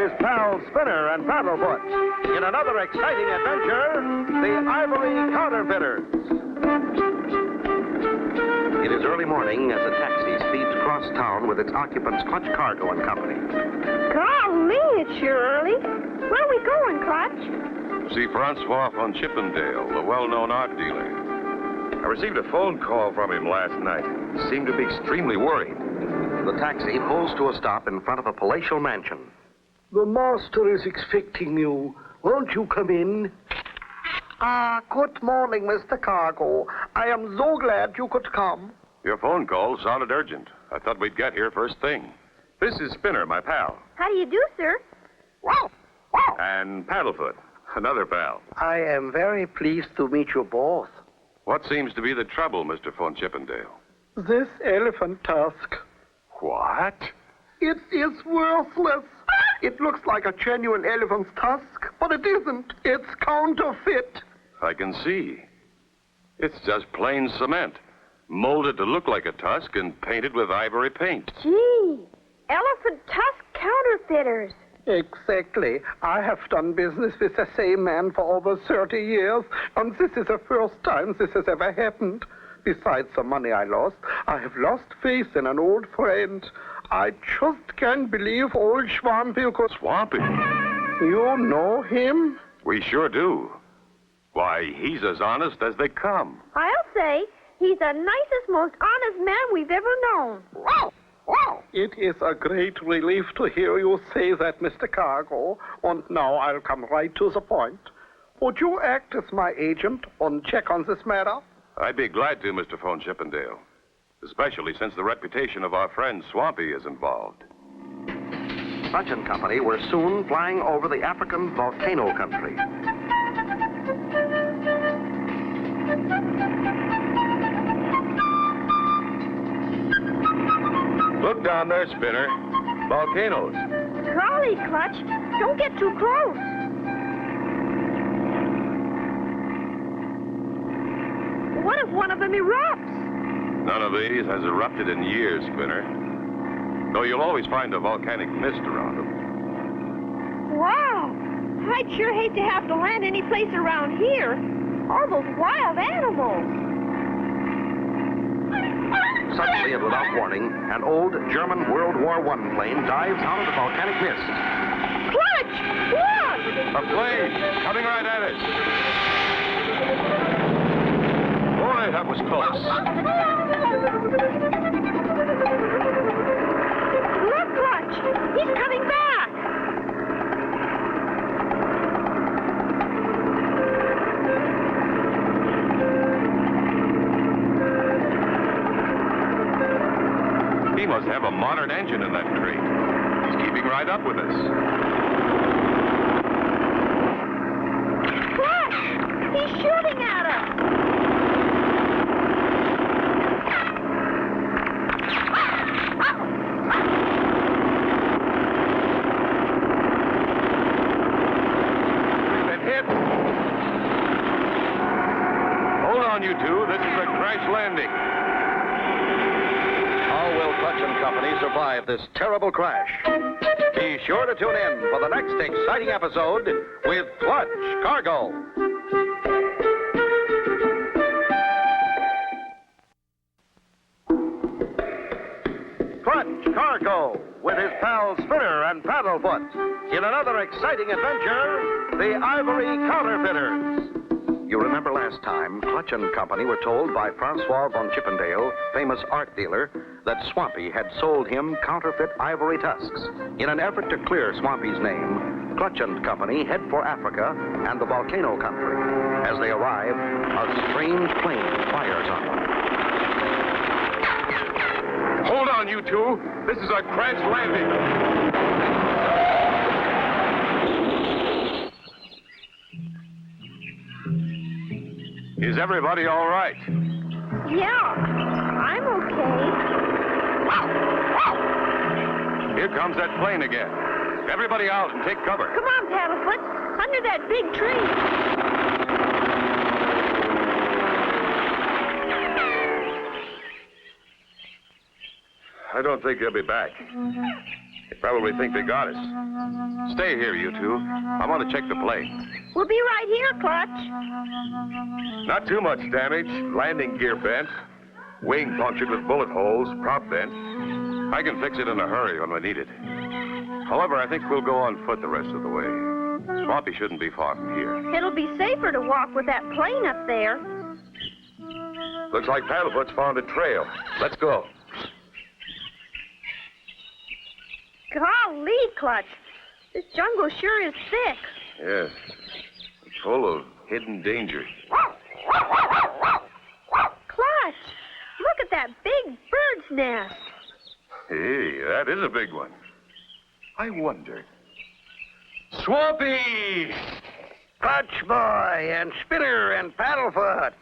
his pals Spinner and Paddlefoot. In another exciting adventure, the Ivory Counterfeiters. It is early morning as a taxi speeds across town with its occupants Clutch Cargo and Company. Golly, it's sure early. Where are we going, Clutch? See Francois von Chippendale, the well-known art dealer. I received a phone call from him last night. He seemed to be extremely worried. The taxi pulls to a stop in front of a palatial mansion. The master is expecting you. Won't you come in? Good morning, Mr. Cargo. I am so glad you could come. Your phone call sounded urgent. I thought we'd get here first thing. This is Spinner, my pal. How do you do, sir? Wow, wow. And Paddlefoot, another pal. I am very pleased to meet you both. What seems to be the trouble, Mr. von Chippendale? This elephant tusk. What? It is worthless. It looks like a genuine elephant's tusk, but it isn't. It's counterfeit. I can see. It's just plain cement, molded to look like a tusk and painted with ivory paint. Gee, elephant tusk counterfeiters. Exactly. I have done business with the same man for over 30 years, and this is the first time this has ever happened. Besides the money I lost, I have lost faith in an old friend. I just can't believe old Swampy could... Swampy? You know him? We sure do. Why, he's as honest as they come. I'll say he's the nicest, most honest man we've ever known. Wow! Wow! It is a great relief to hear you say that, Mr. Cargo. And now I'll come right to the point. Would you act as my agent and check on this matter? I'd be glad to, Mr. von Chippendale. Especially since the reputation of our friend Swampy is involved. Clutch and Company were soon flying over the African volcano country. Look down there, Spinner. Volcanoes. Golly, Clutch, don't get too close. What if one of them erupts? None of these has erupted in years, Spinner. Though you'll always find a volcanic mist around them. Wow, I'd sure hate to have to land any place around here. All those wild animals. Suddenly and without warning, an old German World War I plane dives out of the volcanic mist. Clutch! Look! A plane coming right at us. Boy, that was close. Look, Clutch! He's coming back! He must have a modern engine in that crate. He's keeping right up with us. Clutch! He's shooting at us! We've been hit. Hold on, you two. This is a crash landing. How will Clutch and Company survive this terrible crash? Be sure to tune in for the next exciting episode with Clutch Cargo. Clutch Cargo with his pals Spinner and Paddlefoot in another exciting adventure, the Ivory Counterfeiters. You remember last time, Clutch and Company were told by Francois von Chippendale, famous art dealer, that Swampy had sold him counterfeit ivory tusks. In an effort to clear Swampy's name, Clutch and Company head for Africa and the volcano country. As they arrive, a strange plane fires on them. Hold on, you two. This is a crash landing. Is everybody all right? Yeah, I'm okay. Here comes that plane again. Everybody out and take cover. Come on, Paddlefoot. Under that big tree. I don't think they'll be back. They probably think they got us. Stay here, you two. I want to check the plane. We'll be right here, Clutch. Not too much damage. Landing gear bent. Wing punctured with bullet holes. Prop bent. I can fix it in a hurry when we need it. However, I think we'll go on foot the rest of the way. Swampy shouldn't be far from here. It'll be safer to walk with that plane up there. Looks like Paddlefoot's found a trail. Let's go. Golly, Clutch. This jungle sure is thick. Yes. Full of hidden danger. Clutch, look at that big bird's nest. Hey, that is a big one. I wonder. Swampy! Clutch Boy and Spinner and Paddlefoot.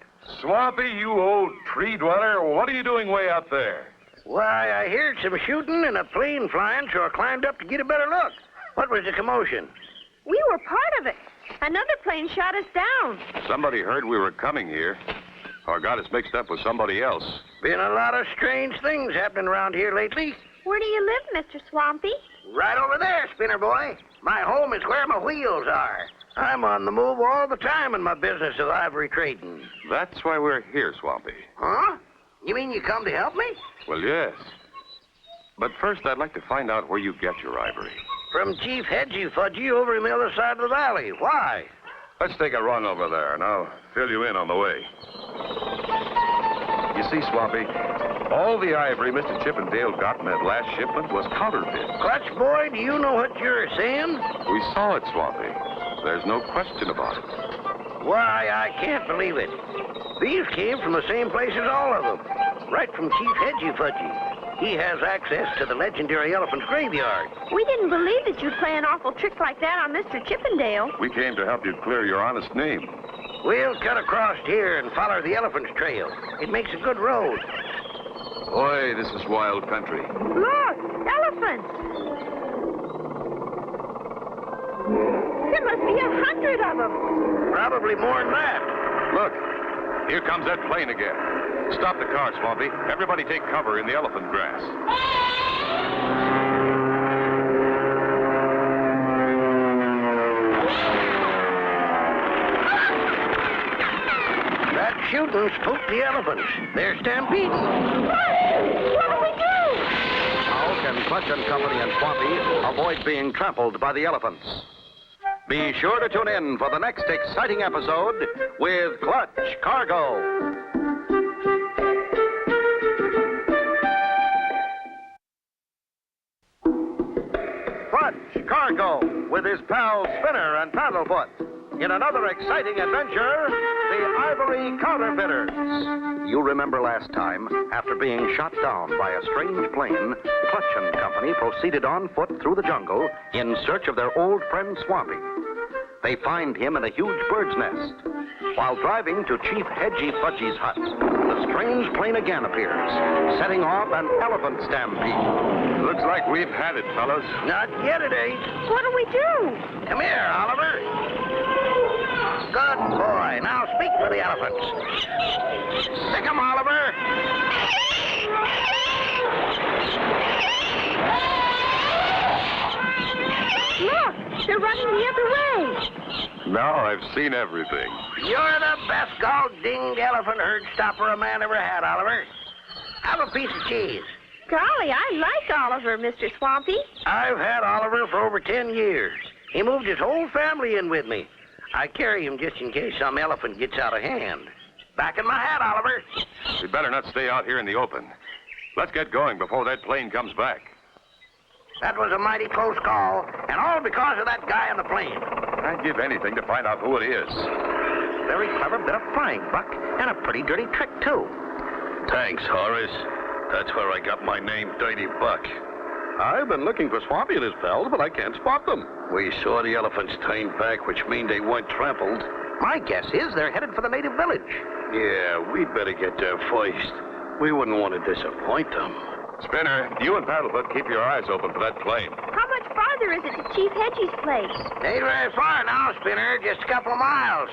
Swampy, you old tree dweller, what are you doing way up there? Why, I heard some shooting and a plane flying, so I climbed up to get a better look. What was the commotion? We were part of it. Another plane shot us down. Somebody heard we were coming here, or got us mixed up with somebody else. Been a lot of strange things happening around here lately. Where do you live, Mr. Swampy? Right over there, Spinner Boy. My home is where my wheels are. I'm on the move all the time in my business of ivory trading. That's why we're here, Swampy. Huh? You mean you come to help me? Well, yes. But first, I'd like to find out where you get your ivory. From Chief Hedgy Fudgy over in the other side of the valley. Why? Let's take a run over there, and I'll fill you in on the way. You see, Swampy, all the ivory Mr. Chippendale got in that last shipment was counterfeit. Clutch Boy, do you know what you're saying? We saw it, Swampy. There's no question about it. Why, I can't believe it. These came from the same place as all of them. Right from Chief Hedgy Fudgy. He has access to the legendary elephant's graveyard. We didn't believe that you'd play an awful trick like that on Mr. Chippendale. We came to help you clear your honest name. We'll cut across here and follow the elephant's trail. It makes a good road. Boy, this is wild country. Look, elephants. There must be 100 of them. Probably more than that. Look, here comes that plane again. Stop the car, Swampy. Everybody take cover in the elephant grass. That shooting spooked the elephants. They're stampeding. What do we do? How can Clutch and Company and Swampy avoid being trampled by the elephants? Be sure to tune in for the next exciting episode with Clutch Cargo. Clutch Cargo with his pals Spinner and Paddlefoot in another exciting adventure, the Ivory Counterfeiters. You remember last time, after being shot down by a strange plane, Clutch and Company proceeded on foot through the jungle in search of their old friend Swampy. They find him in a huge bird's nest. While driving to Chief Hedgy Fudgy's hut, the strange plane again appears, setting off an elephant stampede. Looks like we've had it, fellas. Not yet, it ain't. What do we do? Come here, Oliver. Good boy. Now speak for the elephants. Pick 'em, Oliver. Look, they're running the other way. Now I've seen everything. You're the best gall-dinged elephant herd stopper a man ever had, Oliver. Have a piece of cheese. Golly, I like Oliver, Mr. Swampy. I've had Oliver for over 10 years. He moved his whole family in with me. I carry him just in case some elephant gets out of hand. Back in my hat, Oliver. We'd better not stay out here in the open. Let's get going before that plane comes back. That was a mighty close call, and all because of that guy on the plane. I'd give anything to find out who it is. Very clever bit of flying, Buck, and a pretty dirty trick, too. Thanks, Horace. That's where I got my name, Dirty Buck. I've been looking for Swampy and his pals, but I can't spot them. We saw the elephants turn back, which means they weren't trampled. My guess is they're headed for the native village. Yeah, we'd better get there first. We wouldn't want to disappoint them. Spinner, you and Paddlefoot keep your eyes open for that plane. How much farther is it to Chief Hedgy's place? Ain't very far now, Spinner. Just a couple of miles.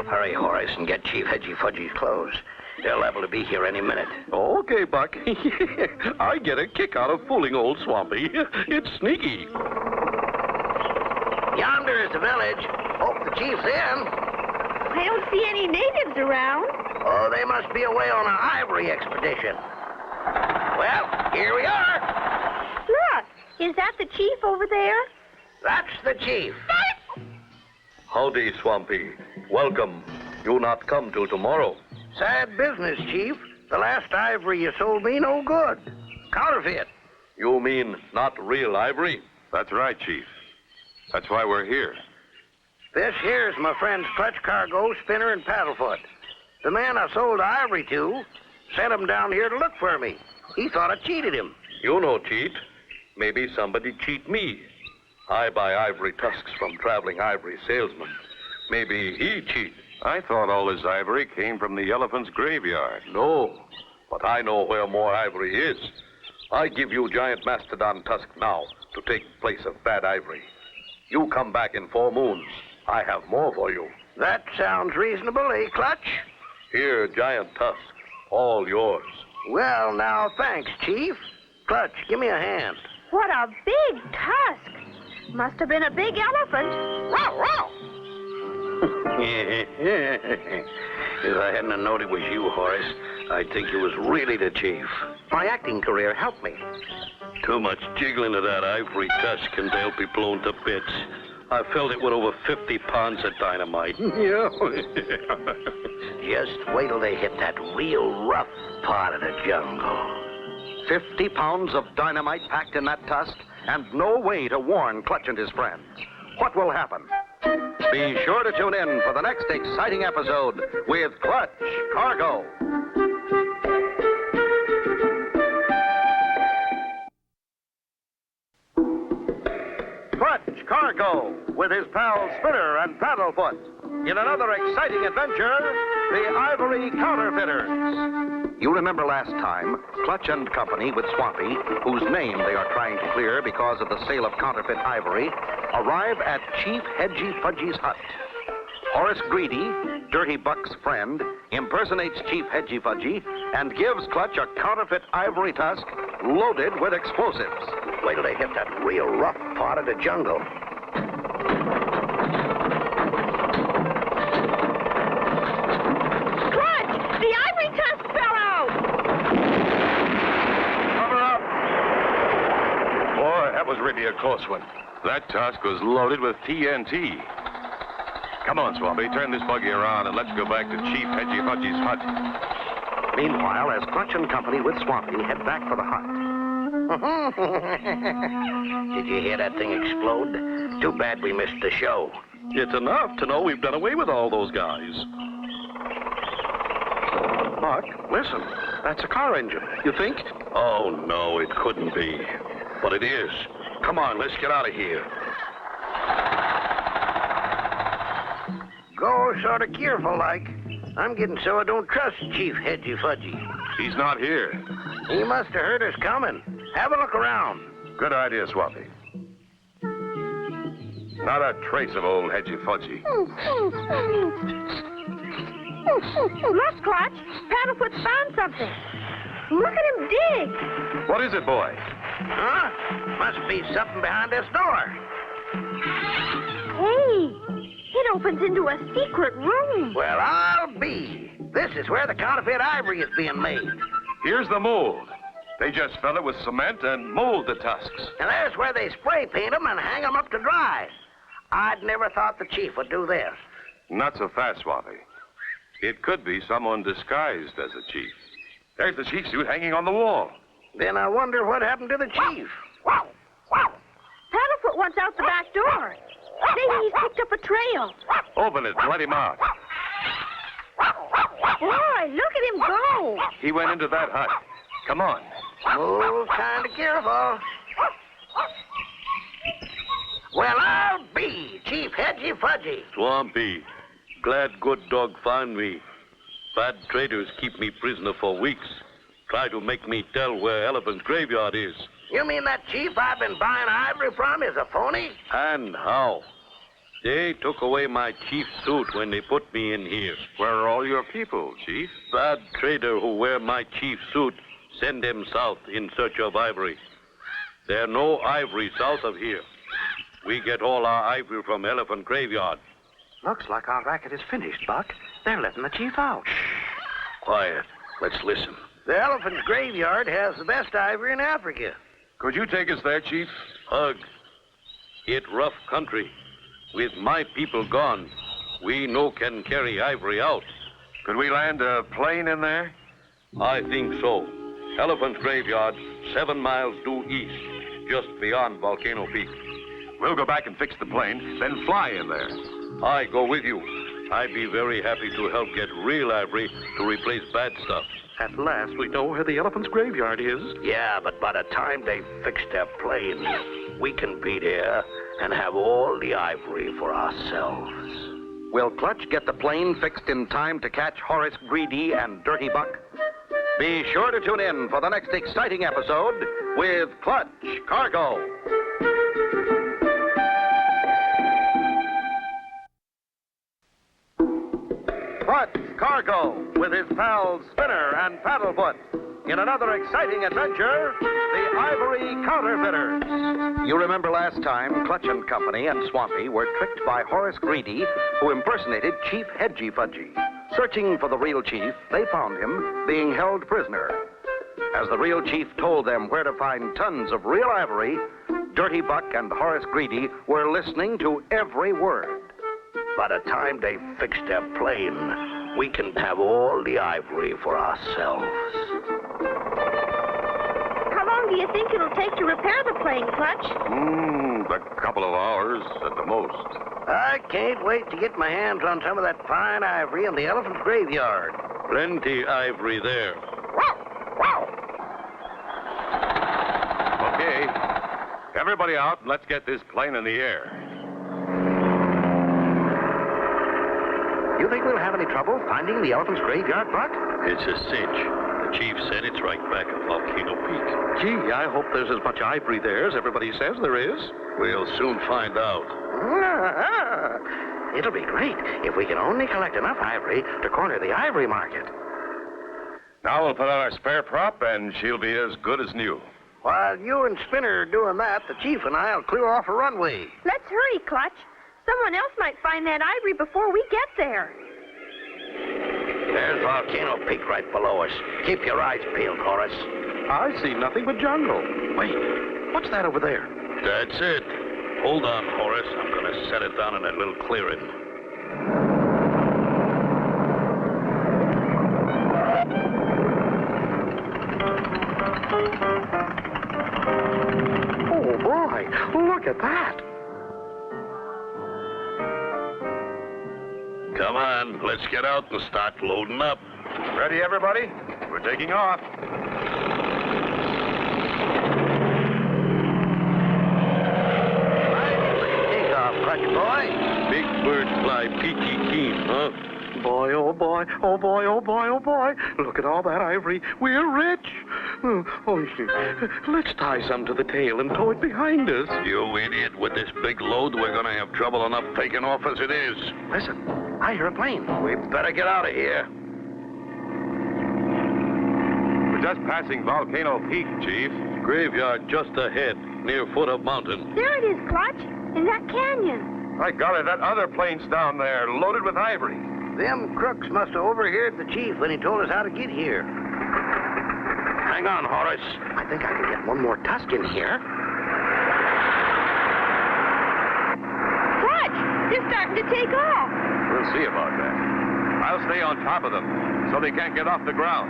Hurry, Horace, and get Chief Hedgy Fudgy's clothes. They're liable to be here any minute. Okay, Buck. I get a kick out of fooling old Swampy. It's sneaky. Yonder is the village. Hope the chief's in. I don't see any natives around. Oh, they must be away on an ivory expedition. Well, here we are. Look, is that the chief over there? That's the chief. Howdy, Swampy. Welcome. You not come till tomorrow. Sad business, Chief. The last ivory you sold me no good. Counterfeit. You mean not real ivory? That's right, Chief. That's why we're here. This here's my friend's clutch, cargo, spinner, and paddlefoot. The man I sold the ivory to sent him down here to look for me. He thought I cheated him. You no cheat. Maybe somebody cheat me. I buy ivory tusks from traveling ivory salesmen. Maybe he cheat. I thought all this ivory came from the elephant's graveyard. No, but I know where more ivory is. I give you giant mastodon tusk now to take place of bad ivory. You come back in 4 moons. I have more for you. That sounds reasonable, eh, Clutch? Here, giant tusk, all yours. Well, now, thanks, Chief. Clutch, give me a hand. What a big tusk. Must have been a big elephant. Wow, wow. If I hadn't have known it was you, Horace, I'd think you was really the chief. My acting career helped me. Too much jiggling of that ivory tusk and they'll be blown to bits. I filled it with over 50 pounds of dynamite. Yeah. Just wait till they hit that real rough part of the jungle. 50 pounds of dynamite packed in that tusk, and no way to warn Clutch and his friends. What will happen? Be sure to tune in for the next exciting episode with Clutch Cargo. Clutch Cargo with his pals Spinner and Paddlefoot in another exciting adventure, the Ivory Counterfeiters. You remember last time, Clutch and Company with Swampy, whose name they are trying to clear because of the sale of counterfeit ivory, arrive at Chief Hedgy Fudgy's hut. Horace Greedy, Dirty Buck's friend, impersonates Chief Hedgy Fudgy and gives Clutch a counterfeit ivory tusk loaded with explosives. Wait till they hit that real rough part of the jungle. Clutch! The ivory tusk fell out! Cover up! Boy, that was really a close one. That tusk was loaded with TNT. Come on, Swampy, turn this buggy around and let's go back to Chief Hedgy Fudgy's hut. Meanwhile, as Clutch and Company with Swampy head back for the hut. Did you hear that thing explode? Too bad we missed the show. It's enough to know we've done away with all those guys. Buck, listen. That's a car engine. You think? Oh, no, it couldn't be. But it is. Come on, let's get out of here. Go sort of careful like. I'm getting so I don't trust Chief Hedgy Fudgy. He's not here. He must have heard us coming. Have a look around. Good idea, Swampy. Not a trace of old Hedgy Fudgy. Look, Clutch. Paddlefoot's found something. Look at him dig. What is it, boy? Huh? Must be something behind this door. Hey, it opens into a secret room. Well, I'll be. This is where the counterfeit ivory is being made. Here's the mold. They just fill it with cement and mold the tusks. And there's where they spray paint them and hang them up to dry. I'd never thought the chief would do this. Not so fast, Swampy. It could be someone disguised as a chief. There's the chief suit hanging on the wall. Then I wonder what happened to the chief. Paddlefoot wants out the back door. Maybe he's picked up a trail. Open it and let him out. Boy, look at him go. He went into that hut. Come on. Move kind of careful. Well, I'll be Chief Hedgy Fudgy. Swampy, glad good dog found me. Bad traders keep me prisoner for weeks. Try to make me tell where Elephant's graveyard is. You mean that chief I've been buying ivory from is a phony? And how? They took away my chief's suit when they put me in here. Where are all your people, Chief? Bad trader who wear my chief's suit send them south in search of ivory. There no ivory south of here. We get all our ivory from Elephant Graveyard. Looks like our racket is finished, Buck. They're letting the chief out. Quiet. Let's listen. The Elephant's Graveyard has the best ivory in Africa. Could you take us there, Chief? Hug. It rough country. With my people gone, we no can carry ivory out. Could we land a plane in there? I think so. Elephant's Graveyard, 7 miles due east, just beyond Volcano Peak. We'll go back and fix the plane, then fly in there. I go with you. I'd be very happy to help get real ivory to replace bad stuff. At last, we know where the elephant's graveyard is. Yeah, but by the time they fix their plane, we can be there and have all the ivory for ourselves. Will Clutch get the plane fixed in time to catch Horace Greedy and Dirty Buck? Be sure to tune in for the next exciting episode with Clutch Cargo. Clutch Cargo with his pals Spinner and Paddlefoot in another exciting adventure, the Ivory Counterfeiters. You remember last time Clutch and Company and Swampy were tricked by Horace Greedy, who impersonated Chief Hedgy Fudgy. Searching for the real chief, they found him being held prisoner. As the real chief told them where to find tons of real ivory, Dirty Buck and Horace Greedy were listening to every word. By the time they fix their plane, we can have all the ivory for ourselves. How long do you think it'll take to repair the plane, Clutch? A couple of hours at the most. I can't wait to get my hands on some of that fine ivory in the Elephant's Graveyard. Plenty ivory there. Okay. Everybody out, and let's get this plane in the air. You think we'll have any trouble finding the elephant's graveyard, Buck? It's a cinch. The chief said it's right back at Volcano Peak. Gee, I hope there's as much ivory there as everybody says there is. We'll soon find out. It'll be great if we can only collect enough ivory to corner the ivory market. Now we'll put on our spare prop, and she'll be as good as new. While you and Spinner are doing that, the chief and I'll clear off a runway. Let's hurry, Clutch. Someone else might find that ivory before we get there. There's Volcano Peak right below us. Keep your eyes peeled, Horace. I see nothing but jungle. Wait, what's that over there? That's it. Hold on, Horace. I'm going to set it down in a little clearing. Oh, boy, look at that. Come on, let's get out and start loading up. Ready, everybody? We're taking off. Take off, Clutch boy. Big bird fly peachy keen, huh? Boy, oh boy, oh boy, oh boy, oh boy. Look at all that ivory. We're rich. Let's tie some to the tail and tow it behind us. You idiot. With this big load, we're going to have trouble enough taking off as it is. Listen, I hear a plane. We better get out of here. We're just passing Volcano Peak, Chief. Graveyard just ahead, near foot of mountain. There it is, Clutch, in that canyon. My golly, that other plane's down there, loaded with ivory. Them crooks must have overheard the chief when he told us how to get here. Hang on, Horace. I think I can get one more tusk in here. Clutch, they're starting to take off. We'll see about that. I'll stay on top of them so they can't get off the ground.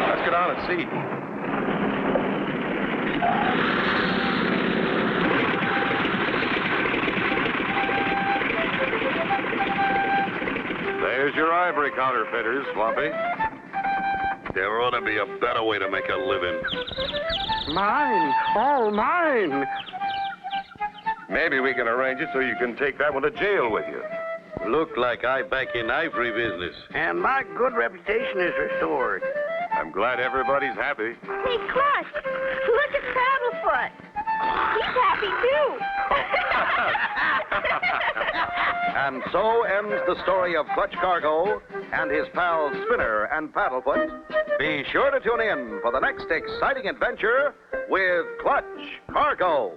Let's get on and see. There's your ivory counterfeiters, Swampy. There ought to be a better way to make a living. Mine, all mine. Maybe we can arrange it so you can take that one to jail with you. Look like I back in ivory business. And my good reputation is restored. I'm glad everybody's happy. Hey, Clutch, look at Paddlefoot. He's happy, too. And so ends the story of Clutch Cargo and his pals Spinner and Paddlefoot. Be sure to tune in for the next exciting adventure with Clutch Cargo.